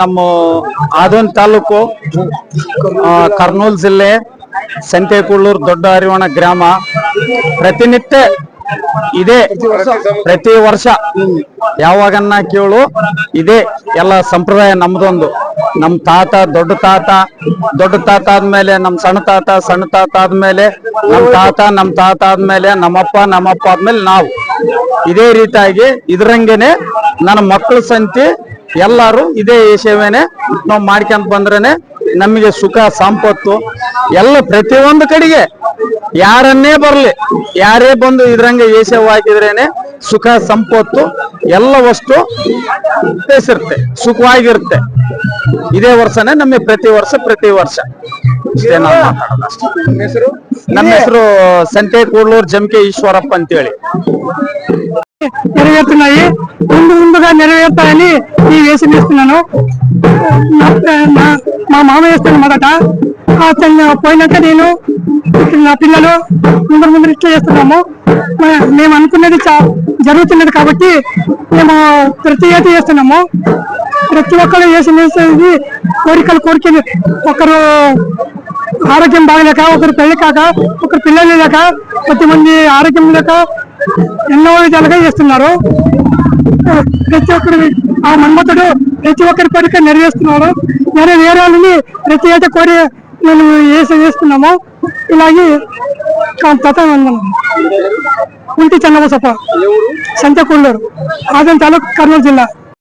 ನಮ್ಮ ಆದೋನ್ ತಾಲೂಕು ಕರ್ನೂಲ್ ಜಿಲ್ಲೆ ಸಂತೆಕುಳ್ಳೂರು ದೊಡ್ಡ ಹರಿವಣ ಗ್ರಾಮ ಪ್ರತಿನಿತ್ಯ ಇದೇ ಪ್ರತಿ ವರ್ಷ ಯಾವಾಗನ್ನ ಕೇಳು ಇದೇ ಎಲ್ಲ ಸಂಪ್ರದಾಯ ನಮ್ದೊಂದು. ನಮ್ ತಾತ ದೊಡ್ಡ ತಾತ ಆದ್ಮೇಲೆ ನಮ್ ಸಣ್ಣ ತಾತ ಆದ್ಮೇಲೆ ನಮ್ ತಾತ ಆದ್ಮೇಲೆ ನಮ್ಮಪ್ಪ ಆದ್ಮೇಲೆ ನಾವು ಇದೇ ರೀತಿಯಾಗಿ ಇದ್ರಂಗೆನೆ ನನ್ನ ಮಕ್ಕಳ ಸಂತಿ ಎಲ್ಲಾರು ಇದೇ ಸೇವೆನೆ ನಾವು ಮಾಡ್ಕೊಂತ ಬಂದ್ರೇನೆ ನಮಗೆ ಸುಖ ಸಂಪತ್ತು ಎಲ್ಲ ಪ್ರತಿಯೊಂದು ಕಡೆಗೆ ಯಾರನ್ನೇ ಬರ್ಲಿ ಯಾರೇ ಬಂದು ಇದ್ರಂಗೆ ಸೇವೆ ಹಾಕಿದ್ರೇನೆ ಸುಖ ಸಂಪತ್ತು ಎಲ್ಲ ವಸ್ತು ಬೇಸಿರುತ್ತೆ, ಸುಖವಾಗಿರುತ್ತೆ. ಇದೇ ವರ್ಷನೇ ನಮಗೆ ಪ್ರತಿ ವರ್ಷ ಇಷ್ಟೇ ನಾವು ಮಾತಾಡೋದು. ನಮ್ಮ ಹೆಸರು ಸಂತೆಕುಳ್ಳೂರು ಜಮಕೆ ಈಶ್ವರಪ್ಪ ಅಂತೇಳಿ. నెరవేరుతున్నాయి. ముందుగా నెరవేర్తాయని ఈ వేసి వేస్తున్నాను. మా మామ వేస్తాను మొదట. పోయినాక నేను నా పిల్లలు ముందరు ఇట్లా చేస్తున్నాము. మేము అనుకున్నది జరుగుతున్నది కాబట్టి మేము ప్రతి ఏటా చేస్తున్నాము. ప్రతి ఒక్కరు వేసేది కోరికలు ఒకరు ఆరోగ్యం బాగలేక, ఒకరు పెళ్లి కాక, ఒకరు పిల్లలు లేక, కొద్దిమంది ఆరోగ్యం లేక ఎన్నో విధాలుగా చేస్తున్నారు. ప్రతి ఒక్కరు ఆ మన్మతుడు ప్రతి ఒక్కరి కోరిక నెరవేరుస్తున్నాడు. వేరే వాళ్ళని ప్రతి ఏటా కోరి మేము వేస్తున్నాము. ఇలాగే ఉంటి చెన్నబసప్ప, సంతెకూళ్ళూరు, ఆదం తాలూకు, కర్నూలు జిల్లా.